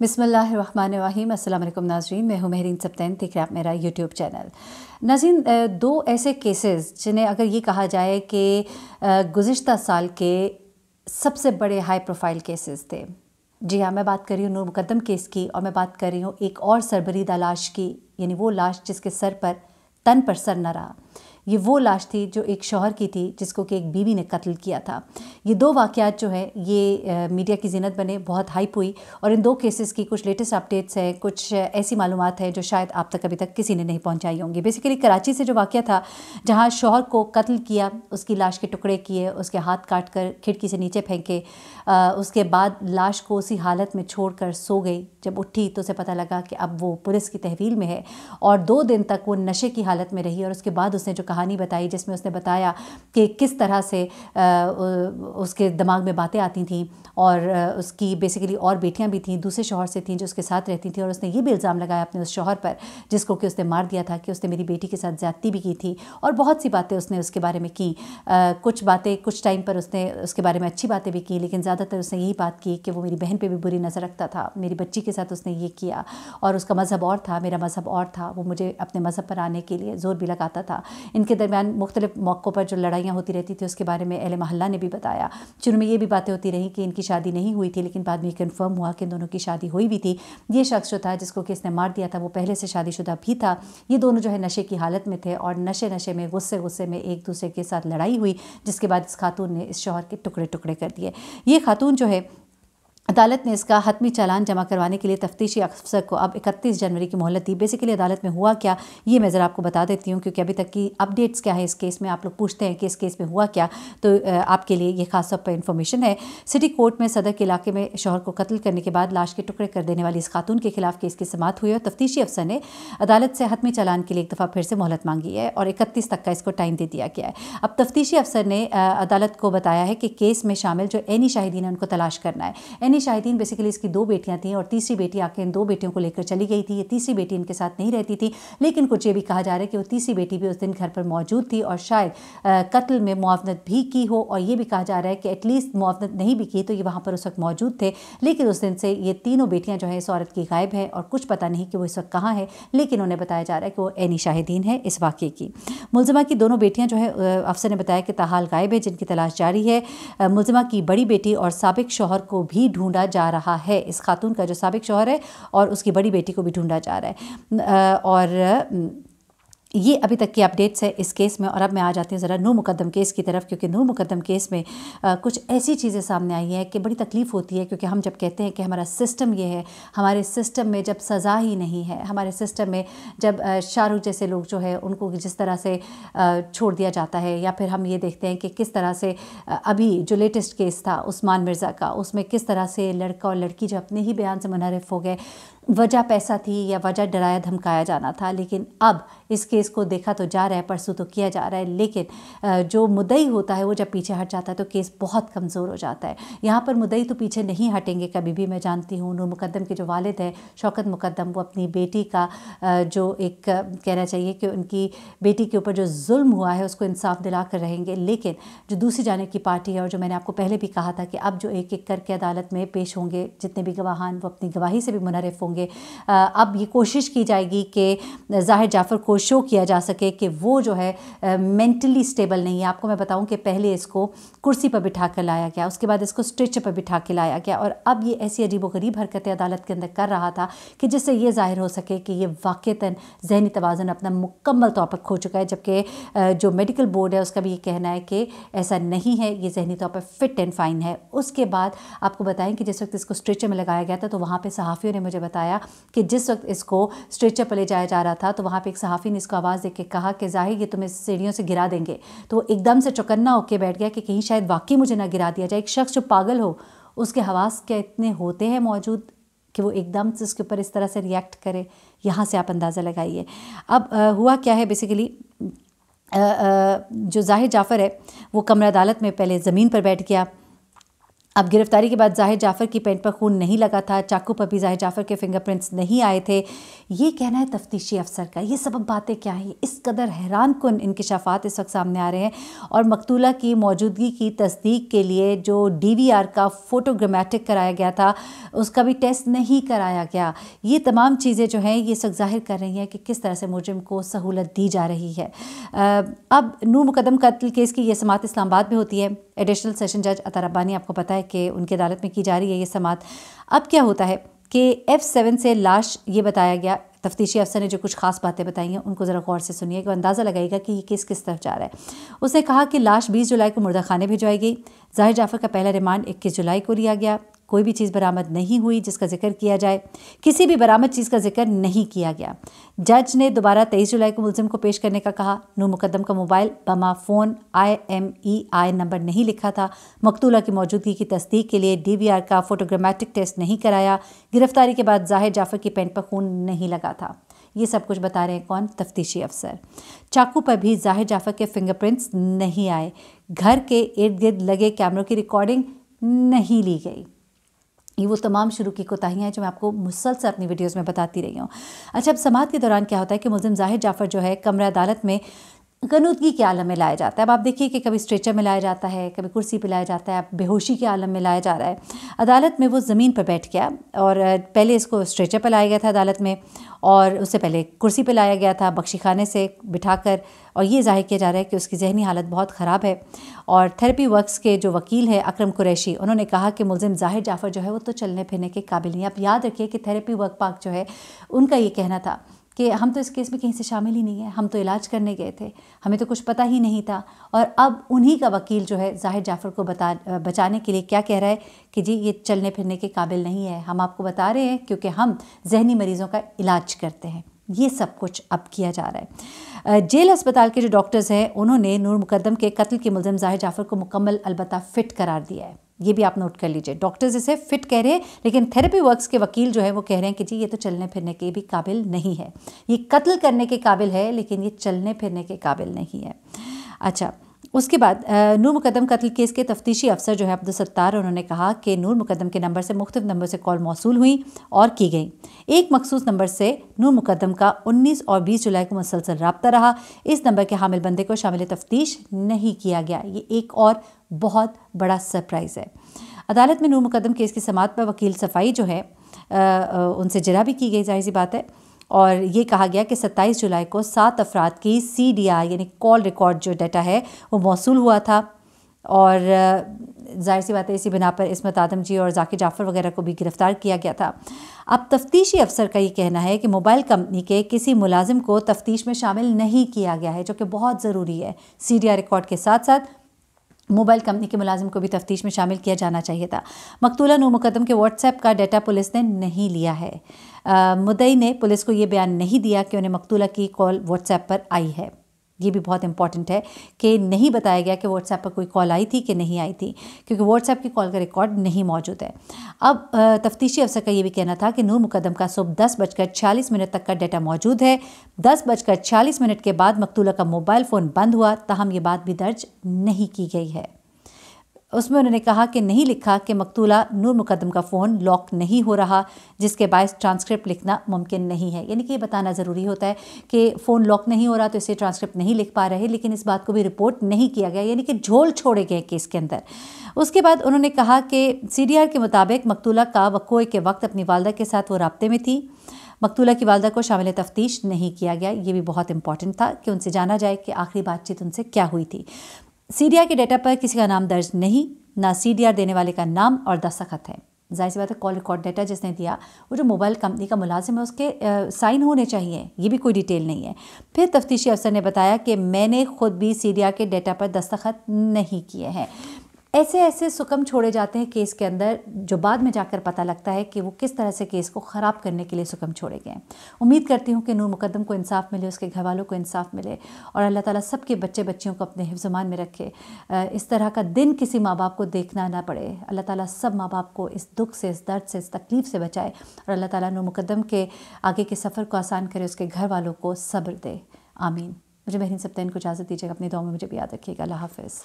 بسم اللہ الرحمن الرحیم۔ السلام علیکم ناظرین، میں ہوں مہرین سبتین، دیکھ رہے ہیں آپ میرا یوٹیوب چینل۔ ناظرین، دو ایسے کیسز جنہیں اگر یہ کہا جائے کہ گزشتہ سال کے سب سے بڑے ہائی پروفائل کیسز تھے۔ جی ہاں، میں بات کر رہی ہوں نور مقدم کیس کی، اور میں بات کر رہی ہوں ایک اور سربریدہ لاش کی، یعنی وہ لاش جس کے تن پر سر نہ رہا۔ یہ وہ لاش تھی جو ایک شوہر کی تھی جس کو کہ ایک بیوی نے قتل کیا تھا۔ یہ دو واقعات جو ہے یہ میڈیا کی زینت بنے، بہت ہائپ ہوئی، اور ان دو کیسز کی کچھ لیٹسٹ اپڈیٹس ہیں، کچھ ایسی معلومات ہیں جو شاید آپ تک ابھی تک کسی نے نہیں پہنچائی ہوں گی۔ بیسیکلی کراچی سے جو واقعہ تھا جہاں شوہر کو قتل کیا، اس کی لاش کے ٹکڑے کیے، اس کے ہاتھ کاٹ کر کھڑکی سے نیچے پھینکے، اس کے بعد لاش کو اسی حالت میں چھوڑ کر سو گئی۔ جب اٹھی تو اسے پتہ لگا کہ اب وہ پولیس کی تحویل میں ہے، اور 2 دن تک وہ نشے کی حالت میں رہی۔ اور اس کے بعد اس نے جو کہانی بتائی جس میں اس نے بتایا کہ کس طرح سے اس کے دماغ میں باتیں آتی تھیں، اور اس کی بیسیکلی اور بیٹیاں بھی تھیں، دوسرے شوہر سے تھیں جو اس کے ساتھ رہتی تھیں، اور اس نے یہ بھی الزام لگایا اپنے اس شوہر پر جس کو کہ اس نے مار دیا تھا کہ اس نے میری بیٹی کے ساتھ زیادتی بھی کی تھی، اور بہت سی باتیں اس نے اس کے بارے میں کی۔ کچھ باتیں کچھ ٹائم پر اس نے اس کے بارے میں اچھی باتیں بھی کی، لیکن زیادہ تر اس نے یہی بات کی کہ وہ میری بہن پہ بھی بری نظر رکھتا تھا، میری بچی کے ساتھ اس نے یہ کیا، اور اس کا مذہب اور تھا، میرا مذہب اور تھا، وہ مجھے اپنے مذہب پر آنے کے لیے زور بھی لگاتا تھا۔ ان کے درمیان مختلف موقعوں پر جو لڑائیاں ہوتی رہتی تھی اس کے بارے میں اہل محلہ نے بھی بتایا۔ شروع میں یہ بھی باتیں ہوتی رہیں کہ ان کی شادی نہیں ہوئی تھی، لیکن بعد میں یہ کنفرم ہوا کہ ان دونوں کی شادی ہوئی بھی تھی۔ یہ شخص جو تھا جس کو کہ اس نے مار دیا تھا وہ پہلے سے شادی شدہ بھی تھا۔ یہ دونوں جو ہے نشے کی حالت میں تھے، اور نشے میں غصے میں ایک دوسرے کے ساتھ لڑائی ہوئی، جس کے بعد اس خاتون نے اس شوہر کے ٹکڑے ٹکڑے کر دیے۔ یہ خاتون جو ہے عدالت نے اس کا حتمی چالان جمع کروانے کے لیے تفتیشی افسر کو اب 31 جنوری کی مہلت دی۔ بیسیکلی عدالت میں ہوا کیا یہ میں ذرا آپ کو بتا دیتی ہوں، کیونکہ ابھی تک کی اپڈیٹس کیا ہے اس کیس میں، آپ لوگ پوچھتے ہیں کہ اس کیس میں ہوا کیا، تو آپ کے لیے یہ خاص طور پر انفارمیشن ہے۔ سٹی کورٹ میں صدر کے علاقے میں شوہر کو قتل کرنے کے بعد لاش کے ٹکڑے کر دینے والی اس خاتون کے خلاف کیس کی سماعت ہوئی، اور تفتیشی افسر نے عدالت سے حتمی چالان کے لیے ایک دفعہ پھر سے مہلت مانگی ہے، اور 31 تک کا اس کو ٹائم دے دیا گیا ہے۔ اب تفتیشی افسر نے عدالت کو بتایا ہے کہ کیس میں شامل جو عینی شاہدین ہیں ان کو تلاش کرنا ہے۔ عینی شاہدین بیسیکلی اس کی 2 بیٹیاں تھیں، اور تیسری بیٹی آ کے ان 2 بیٹیوں کو لے کر چلی گئی تھی۔ یہ تیسری بیٹی ان کے ساتھ نہیں رہتی تھی، لیکن کچھ یہ بھی کہا جا رہا ہے کہ وہ تیسری بیٹی بھی اس دن گھر پر موجود تھی، اور شاید قتل میں معاونت بھی کی ہو، اور یہ بھی کہا جا رہا ہے کہ ایٹ لیسٹ معاونت نہیں بھی کی تو یہ وہاں پر اس وقت موجود تھے۔ لیکن اس دن سے یہ تینوں بیٹیاں جو ہیں اس عورت کی غائب ہیں، اور کچھ پتہ نہیں کہ وہ اس وقت کہاں ہے، لیکن انہیں بتایا جا رہا ہے کہ وہ عینی شاہدین ہیں اس واقعے کی۔ ملزمہ کی دونوں بیٹیاں جو ہیں افسر نے بتایا کہ تاحال غائب ہے، جن کی تلاش جاری ہے۔ ملزمہ کی بڑی بیٹی اور سابق شوہر کو بھی ڈھونڈا جا رہا ہے۔ اس خاتون کا جو سابق شوہر ہے اور اس کی بڑی بیٹی کو بھی ڈھونڈا جا رہا ہے، اور یہ ابھی تک کی اپڈیٹس ہے اس کیس میں۔ اور اب میں آ جاتی ہوں ذرا نور مقدم کیس کی طرف، کیونکہ نور مقدم کیس میں کچھ ایسی چیزیں سامنے آئی ہیں کہ بڑی تکلیف ہوتی ہے، کیونکہ ہم جب کہتے ہیں کہ ہمارا سسٹم یہ ہے، ہمارے سسٹم میں جب سزا ہی نہیں ہے، ہمارے سسٹم میں جب شاہ رخ جیسے لوگ جو ہے ان کو جس طرح سے چھوڑ دیا جاتا ہے، یا پھر ہم یہ دیکھتے ہیں کہ کس طرح سے ابھی جو لیٹسٹ کیس تھا عثمان مرزا کا، اس میں کس طرح سے لڑکا اور لڑکی جو اپنے ہی بیان سے منحرف ہو گئے، وجہ پیسہ تھی یا وجہ ڈرایا دھمکایا جانا تھا۔ لیکن اب اس کیس کو دیکھا تو جا رہا ہے، پرسوں تو کیا جا رہا ہے، لیکن جو مدعی ہوتا ہے وہ جب پیچھے ہٹ جاتا ہے تو کیس بہت کمزور ہو جاتا ہے۔ یہاں پر مدعی تو پیچھے نہیں ہٹیں گے کبھی بھی۔ میں جانتی ہوں نور مقدم کے جو والد ہیں شوکت مقدم، وہ اپنی بیٹی کا جو ایک کہنا چاہیے کہ ان کی بیٹی کے اوپر جو ظلم ہوا ہے اس کو انصاف دلا کر رہیں گے، لیکن جو دوسری جانب کی پارٹی ہے، اور جو میں نے آپ کو پہلے بھی کہا تھا کہ اب جو ایک ایک کر کے عدالت میں پیش ہوں گے جتنے بھی گواہان، وہ اپنی گواہی سے بھی منحرف ہوں گے۔ اب یہ کوشش کی جائے گی کہ ظاہر جعفر کو شو کیا جا سکے کہ وہ جو ہے مینٹلی سٹیبل نہیں ہے۔ آپ کو میں بتاؤں کہ پہلے اس کو کرسی پر بٹھا کر لایا گیا، اس کے بعد اس کو اسٹریچر پر بٹھا کے لایا گیا، اور اب یہ ایسی عجیب و غریب حرکتیں عدالت کے اندر کر رہا تھا کہ جس سے یہ ظاہر ہو سکے کہ یہ واقعتاً ذہنی توازن اپنا مکمل طور پر کھو چکا ہے، جبکہ جو میڈیکل بورڈ ہے اس کا بھی یہ کہنا ہے کہ ایسا نہیں ہے، یہ ذہنی طور پر فٹ اینڈ فائن ہے۔ اس کے بعد آپ کو بتائیں کہ جس وقت اس کو اسٹریچر میں لگایا گیا تھا تو وہاں پہ صحافیوں نے مجھے بتایا کہ جس وقت اس کو اسٹریچر پر لے جایا جا رہا تھا تو وہاں پہ ایک صحافی نے اس کو آواز دے کے کہا کہ ظاہر یہ تمہیں سیڑھیوں سے گرا دیں گے، تو وہ ایک دم سے چوکنا ہو کے بیٹھ گیا کہ کہیں شاید واقعی مجھے نہ گرا دیا جائے۔ ایک شخص جو پاگل ہو اس کے حواس کیا اتنے ہوتے ہیں موجود کہ وہ ایک دم سے اس کے اوپر اس طرح سے ریئیکٹ کرے، یہاں سے آپ اندازہ لگائیے۔ اب ہوا کیا ہے، بیسیکلی جو ظاہر جعفر ہے وہ کمرہ عدالت میں پہلے زمین پر بیٹھ گیا، अब गिरफ्तारी के बाद जाहिर जाफ़र की पेंट पर खून नहीं लगा था, चाकू पर भी जाहिर जाफ़र के फिंगरप्रिंट्स नहीं आए थे, ये कहना है तफ्तीशी अफसर का। ये सब बातें क्या हैं? इस कदर हैरान कुन इंकशाफात इस वक्त सामने आ रहे हैं और मकतूला की मौजूदगी की तस्दीक के लिए जो DVR का फोटोग्रामेटिक कराया गया था उसका भी टेस्ट नहीं कराया गया। ये तमाम चीज़ें जो हैं ये इस वक्त ज़ाहिर कर रही हैं कि किस तरह से मुजरिम को सहूलत दी जा रही है। अब नूर मुकद्दम कत्ल केस की ये समाअत इस्लामाबाद में होती है। एडिशनल सेशन जज अता रब्बानी, आपको पता है कि उनकी अदालत में की जा रही है ये समाअत। अब क्या होता है कि F7 से लाश, ये बताया गया, तफ्तीशी अफसर ने जो कुछ खास बातें बताई हैं उनको ज़रा गौर से सुनिएगा, अंदाज़ा लगाइएगा कि ये केस किस तरफ जा रहा है। उसने कहा कि लाश 20 जुलाई को मुर्दा खाने भिजवाई गई। जाहिर जाफ़र का पहला रिमांड 21 जुलाई को लिया गया। कोई भी चीज़ बरामद नहीं हुई जिसका जिक्र किया जाए, किसी भी बरामद चीज़ का जिक्र नहीं किया गया। जज ने दोबारा 23 जुलाई को मुलजिम को पेश करने का कहा। नूर मुकद्दम का मोबाइल बमा फ़ोन IMEI नंबर नहीं लिखा था। मकतूला की मौजूदगी की तस्दीक के लिए DVR का फोटोग्रामेटिक टेस्ट नहीं कराया। गिरफ्तारी के बाद जाहिर जाफ़र की पेंट पर खून नहीं लगा था। ये सब कुछ बता रहे हैं कौन? तफ्तीशी अफसर। चाकू पर भी जाहिर जाफ़र के फिंगरप्रिंट्स नहीं आए। घर के इर्द गिर्द लगे कैमरों की रिकॉर्डिंग नहीं ली गई। ये वो तमाम शुरू की कोताहियाँ हैं जो मैं आपको मुसलसल अपनी वीडियोज़ में बताती रही हूँ। अच्छा, अब समाअत के दौरान क्या होता है कि मुलजिम जाहिर जाफ़र जो है कमरा अदालत में गनूदगी के आलम में लाया जाता है। अब आप देखिए कि कभी स्ट्रेचर में लाया जाता है, कभी कुर्सी पे लाया जाता है, बेहोशी के आलम में लाया जा रहा है। अदालत में वो ज़मीन पर बैठ गया और पहले इसको स्ट्रेचर पर लाया गया था अदालत में, और उससे पहले कुर्सी पे लाया गया था बख्शी खाने से बिठाकर, और ये ज़ाहिर किया जा रहा है कि उसकी ज़हनी हालत बहुत ख़राब है। और थेरेपी वर्क्स के जो वकील हैं अकरम कुरैशी, उन्होंने कहा कि मुलजिम जाहिर जाफ़र जो है वो तो चलने फिरने के काबिल नहीं है। आप याद रखिए कि थेरेपी वर्क पार्क जो है उनका ये कहना था कि हम तो इस केस में कहीं से शामिल ही नहीं है, हम तो इलाज करने गए थे, हमें तो कुछ पता ही नहीं था। और अब उन्हीं का वकील जो है जाहिर जाफ़र को बचाने के लिए क्या कह रहा है कि जी ये चलने फिरने के काबिल नहीं है, हम आपको बता रहे हैं क्योंकि हम जहनी मरीज़ों का इलाज करते हैं। ये सब कुछ अब किया जा रहा है। जेल अस्पताल के जो डॉक्टर्स हैं उन्होंने नूर मुकद्दम के कत्ल के मुलजिम जाहिर जाफ़र को मुकम्मल अलबत्ता फ़िट करार दिया है। ये भी आप नोट कर लीजिए, डॉक्टर्स इसे फ़िट कह रहे हैं, लेकिन थेरेपी वर्क्स के वकील जो है वो कह रहे हैं कि जी ये तो चलने फिरने के भी काबिल नहीं है, ये कत्ल करने के काबिल है लेकिन ये चलने फिरने के काबिल नहीं है। अच्छा, उसके बाद नूर मुकद्दम कत्ल केस के तफ्तीशी अफसर जो है अब्दुल सत्तार, उन्होंने कहा कि नूर मुकद्दम के नंबर से मुख्तलिफ नंबर से कॉल मौसूल हुई और की गई। एक मखसूस नंबर से नूर मुकद्दम का 19 और 20 जुलाई को मुसलसल रब्ता रहा। इस नंबर के हामिल बंदे को शामिल तफ्तीश नहीं किया गया। ये एक और बहुत बड़ा सरप्राइज़ है। अदालत में नूर मुकद्दम केस की समाअत पर वकील सफ़ाई जो है उनसे जरा भी की गई, जाहिर सी बात है, और ये कहा गया कि 27 जुलाई को 7 अफराद की CDR यानी कॉल रिकॉर्ड जो डाटा है वो मौसूल हुआ था, और जाहिर सी बात है इसी बिना पर इस्मत आदम जी और जाकिर जाफ़र वगैरह को भी गिरफ़्तार किया गया था। अब तफ्तीशी अफसर का ये कहना है कि मोबाइल कंपनी के किसी मुलाजिम को तफ्तीश में शामिल नहीं किया गया है, जो कि बहुत ज़रूरी है। CDR रिकॉर्ड के साथ साथ मोबाइल कंपनी के मुलाजिम को भी तफ्तीश में शामिल किया जाना चाहिए था। मकतूला नूर मुकद्दम के व्हाट्सएप का डाटा पुलिस ने नहीं लिया है। मुद्दई ने पुलिस को ये बयान नहीं दिया कि उन्हें मकतूला की कॉल व्हाट्सएप पर आई है। ये भी बहुत इंपॉर्टेंट है कि नहीं बताया गया कि व्हाट्सएप पर कोई कॉल आई थी कि नहीं आई थी, क्योंकि व्हाट्सएप की कॉल का रिकॉर्ड नहीं मौजूद है। अब तफ्तीशी अफसर का ये भी कहना था कि नूर मुकद्दम का सुबह 10:46 तक का डाटा मौजूद है। 10:46 के बाद मकतूला का मोबाइल फ़ोन बंद हुआ, ताहम ये बात भी दर्ज नहीं की गई है। उसमें उन्होंने कहा कि नहीं लिखा कि मकतूला नूर मुकद्दम का फ़ोन लॉक नहीं हो रहा, जिसके बायस ट्रांसक्रिप्ट लिखना मुमकिन नहीं है। यानी कि ये बताना ज़रूरी होता है कि फ़ोन लॉक नहीं हो रहा तो इसे ट्रांसक्रिप्ट नहीं लिख पा रहे, लेकिन इस बात को भी रिपोर्ट नहीं किया गया, यानी कि झोल छोड़े गए केस के अंदर। उसके बाद उन्होंने कहा कि CDR के मुताबिक मकतूला का वक़्क़े के वक्त अपनी वालदा के साथ वो राब्ते में थी। मकतूला की वालदा को शामिल तफ्तीश नहीं किया गया। ये भी बहुत इंपॉर्टेंट था कि उनसे जाना जाए कि आखिरी बातचीत उनसे क्या हुई थी। CDR के डाटा पर किसी का नाम दर्ज नहीं, ना CDR देने वाले का नाम और दस्तखत है। जाहिर सी बात है कॉल रिकॉर्ड डाटा जिसने दिया वो जो मोबाइल कंपनी का मुलाजिम है उसके साइन होने चाहिए, ये भी कोई डिटेल नहीं है। फिर तफ्तीशी अफसर ने बताया कि मैंने खुद भी CDR के डाटा पर दस्तखत नहीं किए हैं। ऐसे ऐसे सुकम छोड़े जाते हैं केस के अंदर, जो बाद में जाकर पता लगता है कि वो किस तरह से केस को ख़राब करने के लिए सुकम छोड़े गए। उम्मीद करती हूँ कि नूर मुकद्दम को इंसाफ मिले, उसके घर वालों को इंसाफ मिले, और अल्लाह ताला सबके बच्चे बच्चियों को अपने हिफ्ज़-ए-मान में रखे। इस तरह का दिन किसी माँ बाप को देखना ना पड़े। अल्लाह ताला सब माँ बाप को इस दुख से, इस दर्द से, इस तकलीफ़ से बचाए, और अल्लाह ताला नूर मुकद्दम के आगे के सफ़र को आसान करे, उसके घर वालों को सब्र दे। आमीन। मुझे महरीन सब्तैन को इजाज़त दीजिएगा, अपनी दुआ में मुझे भी याद रखिएगा। अल्लाह हाफ़िज़।